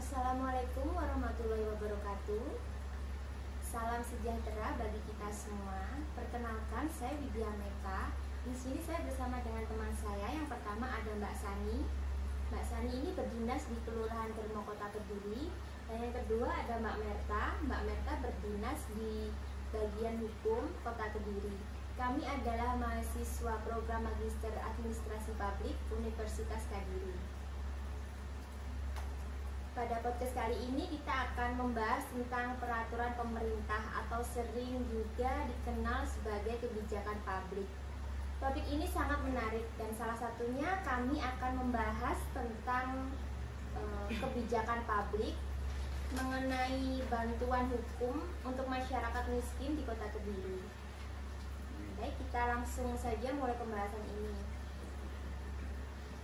Assalamualaikum warahmatullahi wabarakatuh. Salam sejahtera bagi kita semua. Perkenalkan, saya Widya Meka. Di sini saya bersama dengan teman saya. Yang pertama ada Mbak Sani. Mbak Sani ini berdinas di Kelurahan Dermo, Kota Kediri. Dan yang kedua ada Mbak Merta. Mbak Merta berdinas di bagian hukum Kota Kediri. Kami adalah mahasiswa program Magister Administrasi Publik Universitas Kediri. Pada podcast kali ini kita akan membahas tentang peraturan pemerintah atau sering juga dikenal sebagai kebijakan publik. Topik ini sangat menarik dan salah satunya kami akan membahas tentang kebijakan publik mengenai bantuan hukum untuk masyarakat miskin di Kota Kediri. Baik, kita langsung saja mulai pembahasan ini.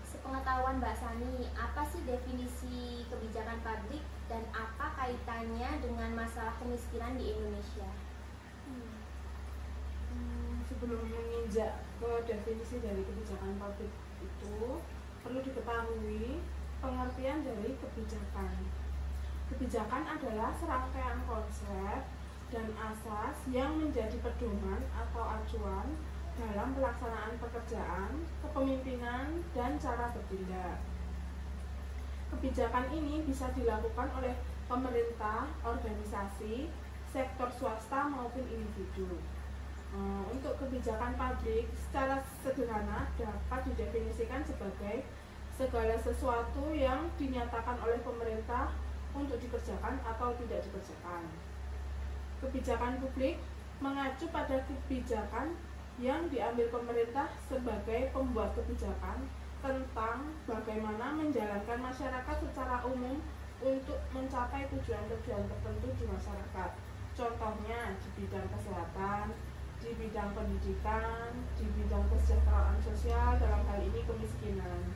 Sepengetahuan Mbak Sani, apa sih definisi kebijakan publik dan apa kaitannya dengan masalah kemiskinan di Indonesia? Sebelum menginjak ke definisi dari kebijakan publik itu, perlu diketahui pengertian dari kebijakan. Kebijakan adalah serangkaian konsep dan asas yang menjadi pedoman atau acuan dalam pelaksanaan pekerjaan, kepemimpinan, dan cara bertindak. Kebijakan ini bisa dilakukan oleh pemerintah, organisasi, sektor swasta maupun individu. Untuk kebijakan publik secara sederhana dapat didefinisikan sebagai segala sesuatu yang dinyatakan oleh pemerintah untuk dikerjakan atau tidak dikerjakan. Kebijakan publik mengacu pada kebijakan yang diambil pemerintah sebagai pembuat kebijakan tentang bagaimana menjalankan masyarakat secara umum untuk mencapai tujuan-tujuan tertentu di masyarakat. Contohnya di bidang kesehatan, di bidang pendidikan, di bidang kesejahteraan sosial, dalam hal ini kemiskinan.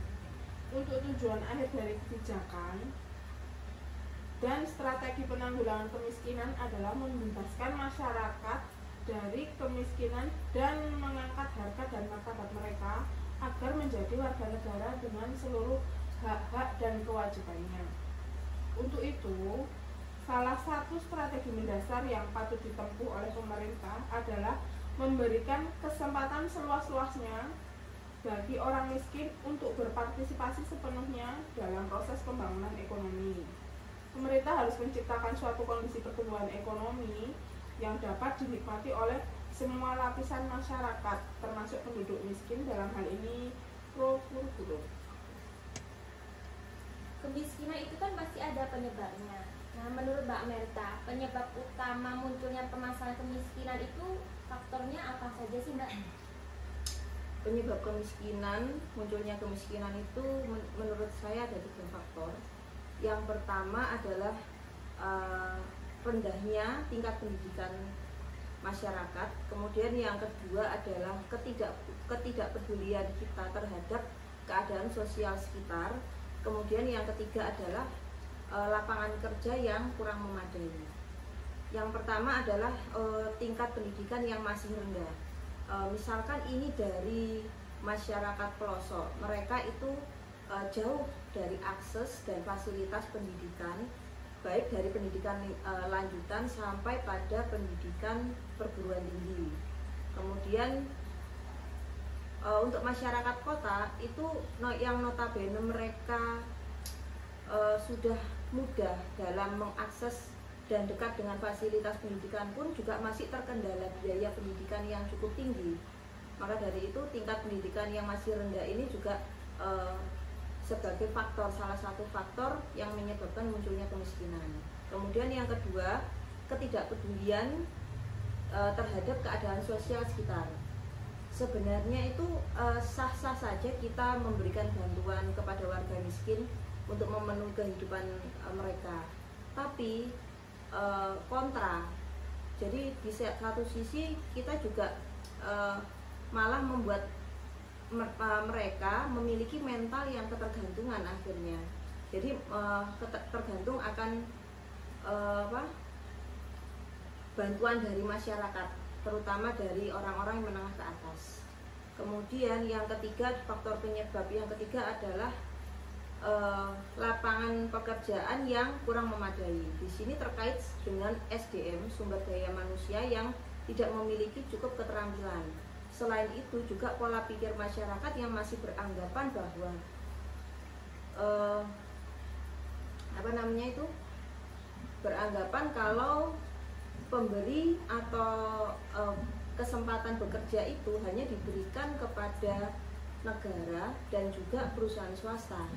Untuk tujuan akhir dari kebijakan dan strategi penanggulangan kemiskinan adalah membebaskan masyarakat dari kemiskinan dan mengangkat harkat dan martabat mereka agar menjadi warga negara dengan seluruh hak-hak dan kewajibannya. Untuk itu, salah satu strategi mendasar yang patut ditempuh oleh pemerintah adalah memberikan kesempatan seluas-luasnya bagi orang miskin untuk berpartisipasi sepenuhnya dalam proses pembangunan ekonomi. Pemerintah harus menciptakan suatu kondisi pertumbuhan ekonomi yang dapat dinikmati oleh semua lapisan masyarakat, termasuk penduduk miskin, dalam hal ini pro. Kemiskinan itu kan pasti ada penyebabnya. Nah, menurut Mbak Merta, penyebab utama munculnya permasalahan kemiskinan itu faktornya apa saja sih, Mbak? Penyebab kemiskinan, munculnya kemiskinan itu menurut saya ada 3 faktor. Yang pertama adalah rendahnya tingkat pendidikan masyarakat. Kemudian yang kedua adalah ketidakpedulian kita terhadap keadaan sosial sekitar. Kemudian yang ketiga adalah lapangan kerja yang kurang memadai. Yang pertama adalah tingkat pendidikan yang masih rendah. Misalkan ini dari masyarakat pelosok, mereka itu jauh dari akses dan fasilitas pendidikan, baik dari pendidikan lanjutan sampai pada pendidikan perguruan tinggi. Kemudian untuk masyarakat kota itu yang notabene mereka sudah mudah dalam mengakses dan dekat dengan fasilitas pendidikan pun juga masih terkendala biaya pendidikan yang cukup tinggi. Maka dari itu tingkat pendidikan yang masih rendah ini juga sebagai faktor, salah satu faktor yang menyebabkan munculnya kemiskinan. Kemudian yang kedua, ketidakpedulian terhadap keadaan sosial sekitar. Sebenarnya itu sah-sah saja kita memberikan bantuan kepada warga miskin untuk memenuhi kehidupan mereka. Tapi kontra. Jadi di satu sisi kita juga malah membuat mereka memiliki mental yang ketergantungan akhirnya. Jadi tergantung akan bantuan dari masyarakat, terutama dari orang-orang yang menengah ke atas. Kemudian yang ketiga, faktor penyebab yang ketiga adalah lapangan pekerjaan yang kurang memadai. Di sini terkait dengan SDM, sumber daya manusia yang tidak memiliki cukup keterampilan. Selain itu juga pola pikir masyarakat yang masih beranggapan bahwa beranggapan kalau pemberi atau kesempatan bekerja itu hanya diberikan kepada negara dan juga perusahaan swasta.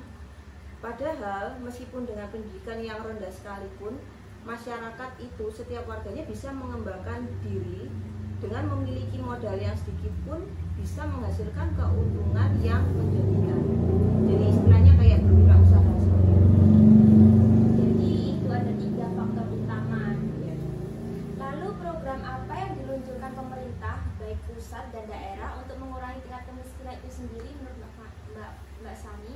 Padahal meskipun dengan pendidikan yang rendah sekalipun, masyarakat itu setiap warganya bisa mengembangkan diri dengan memiliki modal yang sedikit pun bisa menghasilkan keuntungan yang menjanjikan. Jadi istilahnya kayak berwirausaha. Jadi itu ada 3 faktor utama. Lalu program apa yang diluncurkan pemerintah baik pusat dan daerah untuk mengurangi tingkat kemiskinan itu sendiri menurut Mbak Sani?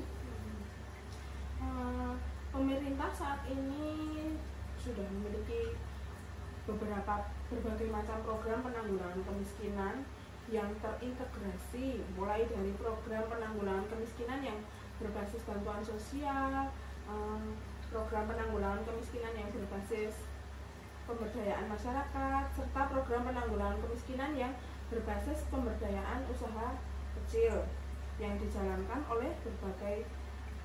Pemerintah saat ini sudah memiliki berbagai macam program penanggulangan kemiskinan yang terintegrasi, mulai dari program penanggulangan kemiskinan yang berbasis bantuan sosial, program penanggulangan kemiskinan yang berbasis pemberdayaan masyarakat, serta program penanggulangan kemiskinan yang berbasis pemberdayaan usaha kecil yang dijalankan oleh berbagai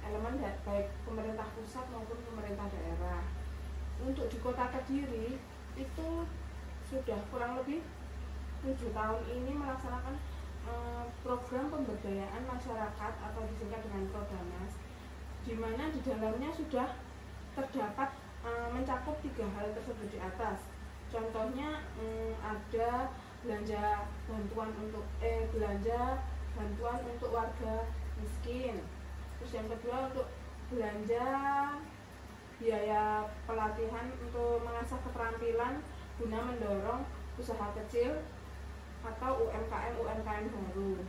elemen baik pemerintah pusat maupun pemerintah daerah. Untuk di Kota Kediri itu sudah kurang lebih 7 tahun ini melaksanakan program pemberdayaan masyarakat atau disingkat dengan Prodamas, di mana di dalamnya sudah terdapat mencakup 3 hal tersebut di atas. Contohnya ada belanja bantuan untuk warga miskin. Terus yang kedua untuk belanja biaya pelatihan untuk mengasah keterampilan guna mendorong usaha kecil atau UMKM baru.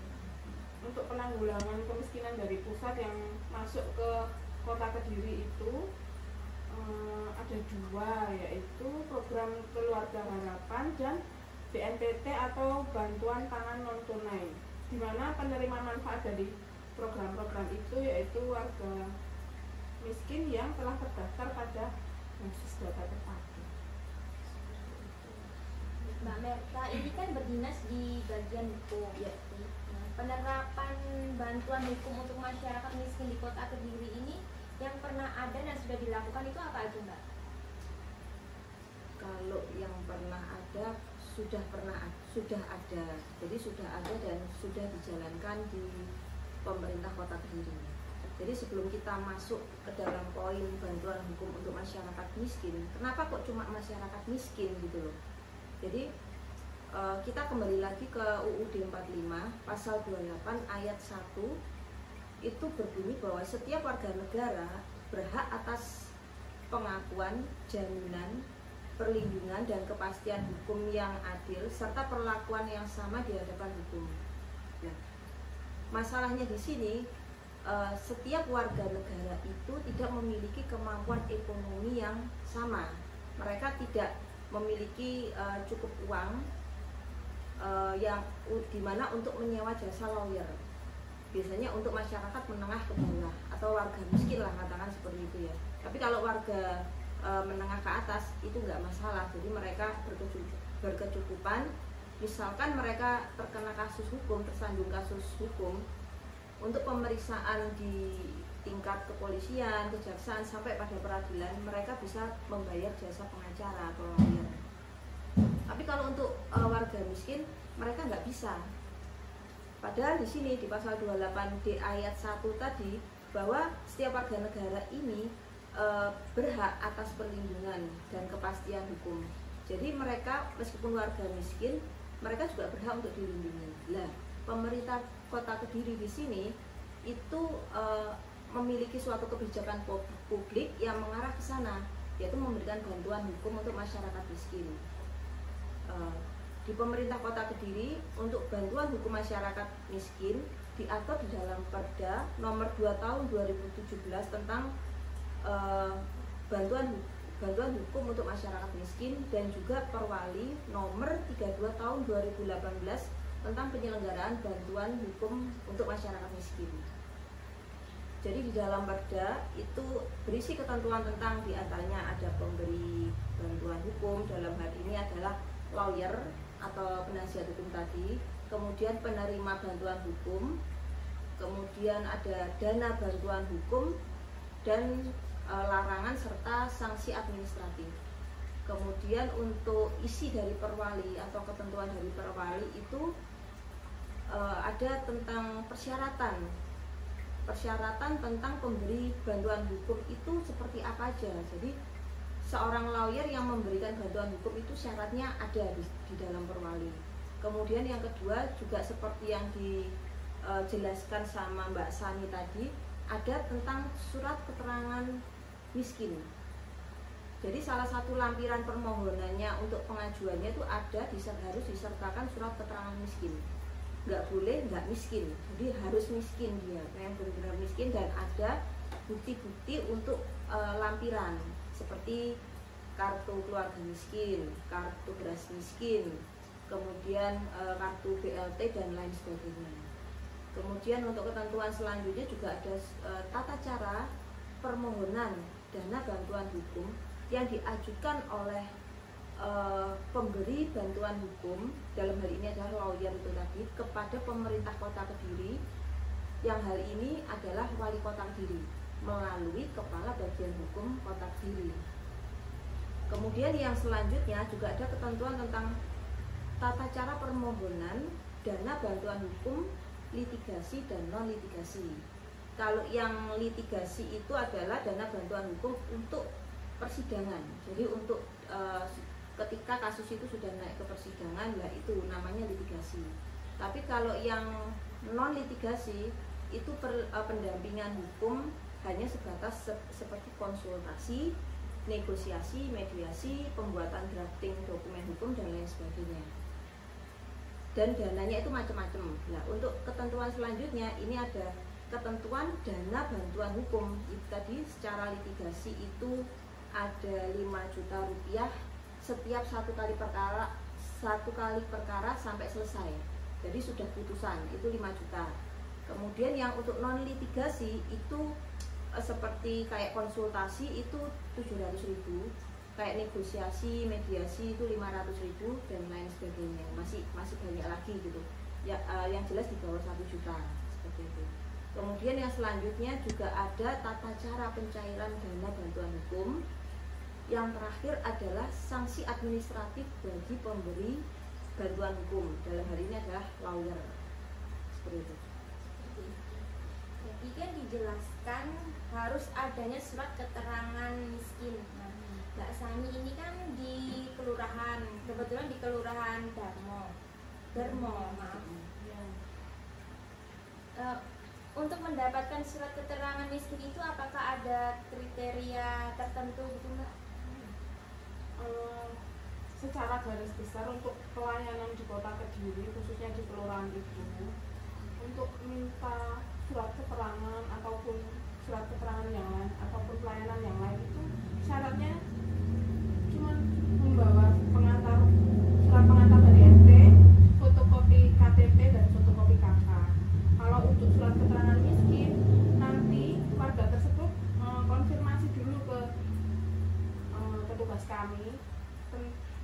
Untuk penanggulangan kemiskinan dari pusat yang masuk ke Kota Kediri itu ada 2, yaitu program Keluarga Harapan dan BNPT atau bantuan pangan non tunai, di mana penerima manfaat dari program-program itu yaitu warga miskin yang telah terdaftar pada basis data terpadu. Mbak Merta ini kan berdinas di bagian hukum, penerapan bantuan hukum untuk masyarakat miskin di Kota Kediri ini yang pernah ada dan sudah dilakukan itu apa aja, Mbak? Kalau yang pernah ada sudah ada, jadi sudah ada dan sudah dijalankan di pemerintah Kota Kediri. Jadi sebelum kita masuk ke dalam poin bantuan hukum untuk masyarakat miskin, kenapa kok cuma masyarakat miskin gitu loh? Jadi kita kembali lagi ke UUD 45 pasal 28 ayat 1 itu berbunyi bahwa setiap warga negara berhak atas pengakuan, jaminan, perlindungan dan kepastian hukum yang adil serta perlakuan yang sama di hadapan hukum. Nah, masalahnya di sini setiap warga negara itu tidak memiliki kemampuan ekonomi yang sama. Mereka tidak memiliki cukup uang yang dimana untuk menyewa jasa lawyer. Biasanya untuk masyarakat menengah ke bawah atau warga miskin lah katakan seperti itu ya. Tapi kalau warga menengah ke atas itu nggak masalah. Jadi mereka berkecukupan. Misalkan mereka terkena kasus hukum, tersandung kasus hukum, untuk pemeriksaan di tingkat kepolisian, kejaksaan sampai pada peradilan, mereka bisa membayar jasa pengacara atau lawyer. Tapi kalau untuk warga miskin, mereka nggak bisa. Padahal di sini di pasal 28D ayat 1 tadi bahwa setiap warga negara ini berhak atas perlindungan dan kepastian hukum. Jadi mereka meskipun warga miskin, mereka juga berhak untuk dilindungi. Nah, pemerintah Kota Kediri di sini itu memiliki suatu kebijakan publik yang mengarah ke sana, yaitu memberikan bantuan hukum untuk masyarakat miskin. Di pemerintah Kota Kediri untuk bantuan hukum masyarakat miskin diatur di dalam Perda nomor 2 tahun 2017 tentang bantuan hukum untuk masyarakat miskin dan juga Perwali nomor 32 tahun 2018 tentang penyelenggaraan bantuan hukum untuk masyarakat miskin. Jadi di dalam perda itu berisi ketentuan tentang diantaranya ada pemberi bantuan hukum, dalam hal ini adalah lawyer atau penasihat hukum tadi, kemudian penerima bantuan hukum, kemudian ada dana bantuan hukum, dan larangan serta sanksi administratif. Kemudian untuk isi dari perwali atau ketentuan dari perwali itu ada tentang persyaratan tentang pemberi bantuan hukum itu seperti apa aja. Jadi seorang lawyer yang memberikan bantuan hukum itu syaratnya ada di dalam perwali. Kemudian yang kedua juga seperti yang dijelaskan sama Mbak Sani tadi, ada tentang surat keterangan miskin. Jadi salah satu lampiran permohonannya untuk pengajuannya itu harus disertakan surat keterangan miskin. Nggak boleh nggak miskin, jadi harus miskin dia, yang benar-benar miskin, dan ada bukti-bukti untuk lampiran seperti kartu keluarga miskin, kartu beras miskin, kemudian kartu BLT dan lain sebagainya. Kemudian untuk ketentuan selanjutnya juga ada tata cara permohonan dana bantuan hukum yang diajukan oleh pemberi bantuan hukum, dalam hal ini adalah lawyer itu tadi, kepada pemerintah Kota Kediri, yang hal ini adalah Wali Kota Kediri melalui Kepala Bagian Hukum Kota Kediri. Kemudian yang selanjutnya juga ada ketentuan tentang tata cara permohonan dana bantuan hukum, litigasi dan non litigasi. Kalau yang litigasi itu adalah dana bantuan hukum untuk persidangan, jadi untuk ketika kasus itu sudah naik ke persidangan, lah itu namanya litigasi. Tapi kalau yang non litigasi itu pendampingan hukum hanya sebatas seperti konsultasi, negosiasi, mediasi, pembuatan drafting dokumen hukum dan lain sebagainya. Dan dananya itu macam-macam. Nah, untuk ketentuan selanjutnya ini ada ketentuan dana bantuan hukum. Itu tadi secara litigasi itu ada 5 juta rupiah setiap satu kali perkara sampai selesai. Jadi sudah putusan itu 5 juta. Kemudian yang untuk non litigasi itu seperti kayak konsultasi itu 700.000, kayak negosiasi, mediasi itu 500.000 dan lain sebagainya. Masih banyak lagi gitu. Ya, yang jelas di bawah 1 juta seperti itu. Kemudian yang selanjutnya juga ada tata cara pencairan dana bantuan hukum. Yang terakhir adalah sanksi administratif bagi pemberi bantuan hukum, dalam hal ini adalah lawyer. Seperti itu. Jadi kan dijelaskan harus adanya surat keterangan miskin. Nah, Mbak Sani ini kan di kelurahan, kebetulan di kelurahan Darmo, maaf. Untuk mendapatkan surat keterangan miskin itu apakah ada kriteria tertentu gitu Mbak? Secara garis besar untuk pelayanan di Kota Kediri, khususnya di kelurahan itu, untuk minta surat keterangan ataupun surat keterangan yang lain ataupun pelayanan yang lain itu syaratnya cuma membawa surat pengantar dari RT, fotokopi KTP dan fotokopi KK. Kalau untuk surat keterangan miskin, nanti warga tersebut konfirmasi dulu ke petugas kami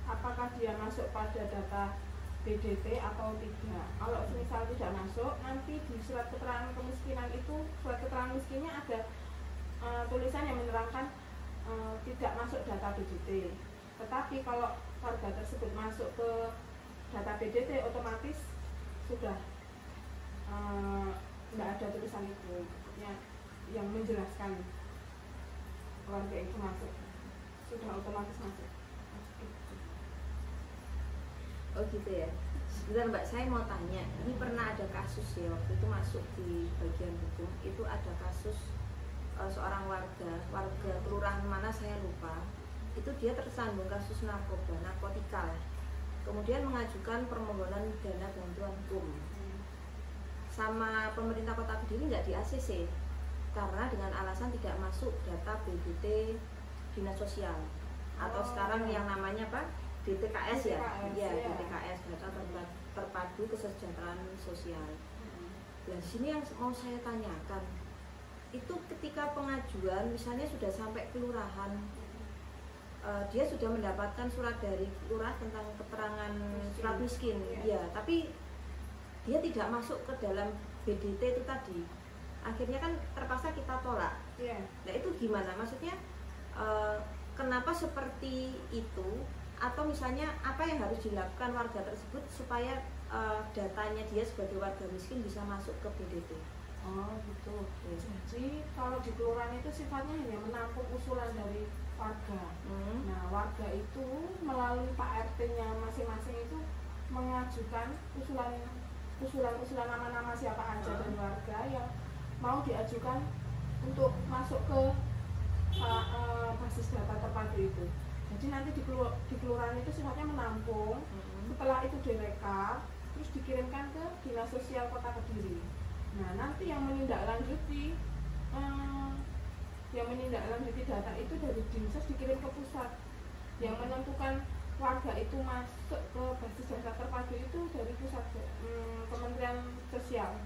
apakah dia masuk pada data BDT atau tidak. Kalau misal tidak masuk, nanti di surat keterangan kemiskinan itu, surat keterangan miskinnya ada tulisan yang menerangkan tidak masuk data BDT. Tetapi kalau warga tersebut masuk ke data BDT, otomatis sudah tidak ada tulisan itu yang menjelaskan warga itu masuk, sudah otomatis masuk. Oh gitu ya. Sebentar Mbak, saya mau tanya, ini pernah ada kasus ya, waktu itu masuk di bagian hukum, itu ada kasus seorang warga kelurahan mana saya lupa, itu dia tersandung kasus narkotika, kemudian mengajukan permohonan dana bantuan hukum sama pemerintah Kota Kediri, nggak di ACC karena dengan alasan tidak masuk data BDT Dinas Sosial atau sekarang yang namanya apa? DTKS ya, DTKS, data terpadu kesejahteraan sosial. Dan sini yang mau saya tanyakan, itu ketika pengajuan misalnya sudah sampai kelurahan, dia sudah mendapatkan surat dari lurah tentang keterangan surat miskin, ya, tapi dia tidak masuk ke dalam BDT itu tadi, akhirnya kan terpaksa kita tolak. Nah itu gimana? Maksudnya kenapa seperti itu? Atau misalnya apa yang harus dilakukan warga tersebut supaya datanya dia sebagai warga miskin bisa masuk ke BDT? Oh gitu. Jadi kalau di kelurahan itu sifatnya hanya menampung usulan dari warga. Nah warga itu melalui Pak RT-nya masing-masing itu mengajukan usulan nama-nama siapa aja dari warga yang mau diajukan untuk masuk ke basis data terpadu itu. Jadi nanti di kelurahan itu sifatnya menampung, setelah itu direkap, terus dikirimkan ke Dinas Sosial Kota Kediri. Nah nanti yang menindaklanjuti data itu dari Dinsos dikirim ke pusat. Yang menentukan warga itu masuk ke basis data terpadu itu dari pusat, Kementerian Sosial.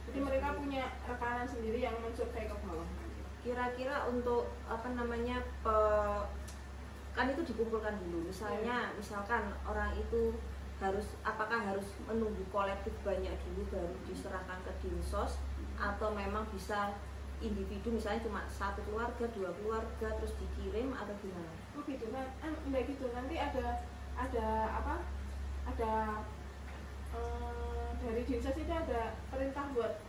Jadi mereka punya rekanan sendiri yang mensurvei ke bawah. Kira-kira untuk kan itu dikumpulkan dulu. Misalkan orang itu apakah harus menunggu kolektif banyak dulu baru diserahkan ke Dinsos, atau memang bisa individu misalnya cuma 1 keluarga, 2 keluarga terus dikirim, atau gimana? Oh gitu kan? Enggak gitu. Nanti ada dari Dinsos itu ada perintah buat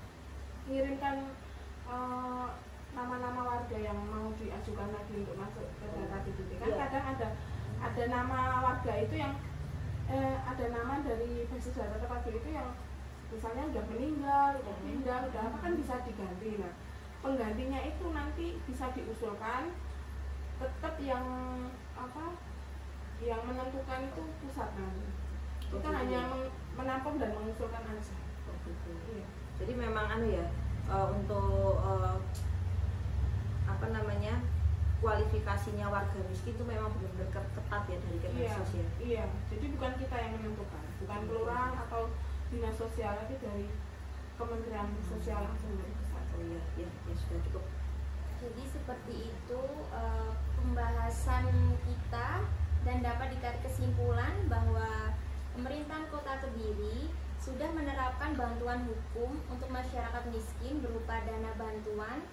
mengirimkan nama-nama warga yang mau diajukan lagi untuk masuk ke data BDT. Kan kadang ada nama warga itu yang ada nama dari basis data terpadu itu yang misalnya udah meninggal, udah pindah, udah apa, kan bisa diganti. Nah penggantinya itu nanti bisa diusulkan, tetap yang menentukan itu pusat nanti. Kita hanya menampung dan mengusulkan aja. Iya. Jadi memang untuk kualifikasinya warga miskin itu memang benar-benar ketat ya dari Kementerian Sosial. Iya. Jadi bukan kita yang menentukan, bukan kelurahan atau dinas sosial, tapi dari Kementerian Sosial langsung dari pusat. Oh iya, ya sudah cukup. Jadi seperti itu pembahasan kita, dan dapat ditarik kesimpulan bahwa pemerintahan Kota Kediri sudah menerapkan bantuan hukum untuk masyarakat miskin berupa dana bantuan,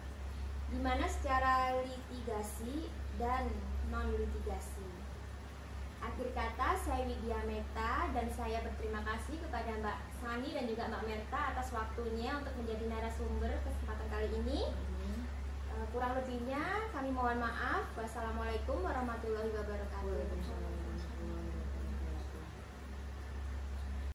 di mana secara litigasi dan non-litigasi. Akhir kata, saya Widya Meta dan saya berterima kasih kepada Mbak Sani dan juga Mbak Merta atas waktunya untuk menjadi narasumber kesempatan kali ini. Kurang lebihnya kami mohon maaf. Wassalamualaikum warahmatullahi wabarakatuh.